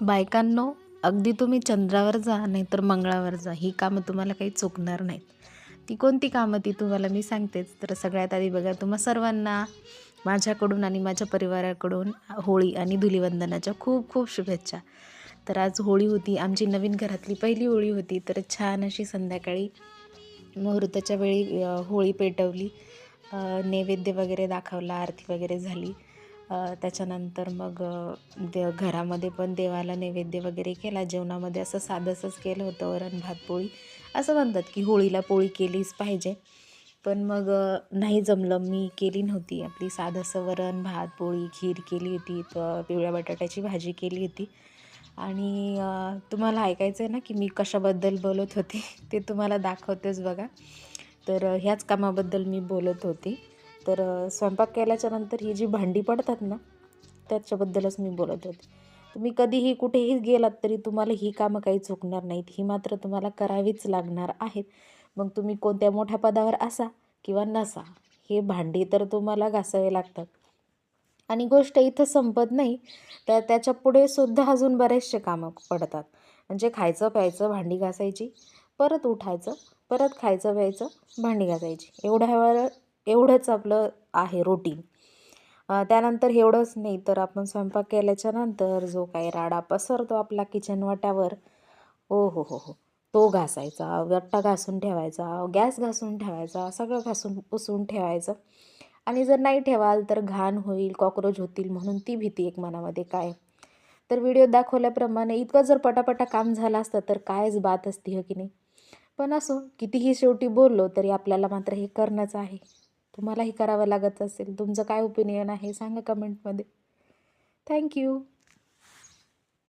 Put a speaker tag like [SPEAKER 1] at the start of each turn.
[SPEAKER 1] बायकांनो, अगदी तुम्ही चंद्रावर जा नाहीतर मंगळावर जा, ही कामं तुम्हाला काही चुकणार नाहीत. ती कोणती कामं ती तुम्हाला मी सांगतेच. तर सगळ्यात आधी बघा, तुम्हा सर्वांना माझ्याकडून आणि माझ्या परिवाराकडून होळी आणि धुलिवंदनाच्या खूप खूप शुभेच्छा. तर आज होळी होती, आमची नवीन घरातली पहिली होळी होती. तर छान अशी संध्याकाळी मुहूर्ताच्या वेळी होळी पेटवली, नैवेद्य वगैरे दाखवला, आरती वगैरे झाली. त्याच्यानंतर मग घरामध्ये पण देवाला नैवेद्य वगैरे केला. जेवणामध्ये असं साधंसंच केलं होतं, वरण भात पोळी. असं म्हणतात की होळीला पोळी केलीच पाहिजे, पण मग नाही जमलं, मी केली नव्हती. आपली साधंसं वरण भात पोळी खीर केली होती, पिवळ्या बटाट्याची भाजी केली होती. आणि तुम्हाला ऐकायचं आहे ना की मी कशाबद्दल बोलत होते ते तुम्हाला दाखवतेच बघा. तर ह्याच कामाबद्दल मी बोलत होते. तर स्वयंपाक केल्याच्या नंतर ही जी भांडी पडतात ना, त्याच्याबद्दलच मी बोलत होते. तुम्ही कधीही कुठेही गेलात तरी तुम्हाला ही कामं काही चुकणार नाहीत. ही मात्र तुम्हाला करावीच लागणार आहेत. मग तुम्ही कोणत्या मोठ्या पदावर असा किंवा नसा, हे भांडी तर तुम्हाला घासावे लागतात. आणि गोष्ट इथं संपत नाही, तर त्याच्या पुढे सुद्धा अजून बरेचसे कामं पडतात. म्हणजे खायचं प्यायचं भांडी घासायची, परत उठायचं, परत खायचं प्यायचं भांडी घासायची, एवढंच आपलं आहे रुटीन. त्यानंतर एवढंच नाही तर आपण स्वयंपाक केल्याच्या नंतर जो काही राडा पसरतो आपला किचन वाट्यावर, ओ हो हो हो, तो घासायचा, वट्टा घासून ठेवायचा, गॅस घासून ठेवायचा, सगळं घासून पुसून ठेवायचं. आणि जर नाही ठेवाल तर घाण होईल, कॉक्रोच होतील, म्हणून ती भीती एक मनामध्ये काय. तर व्हिडिओ दाखवल्याप्रमाणे इतकं जर पटापटा काम झालं असतं तर कायच बात असती, हो की नाही. पण असो, कितीही शेवटी बोललो तरी आपल्याला मात्र हे करणंच आहे. तुम्हालाही करावं लागत असेल. तुमचं काय ओपिनियन आहे सांगा कमेंटमध्ये. थँक्यू.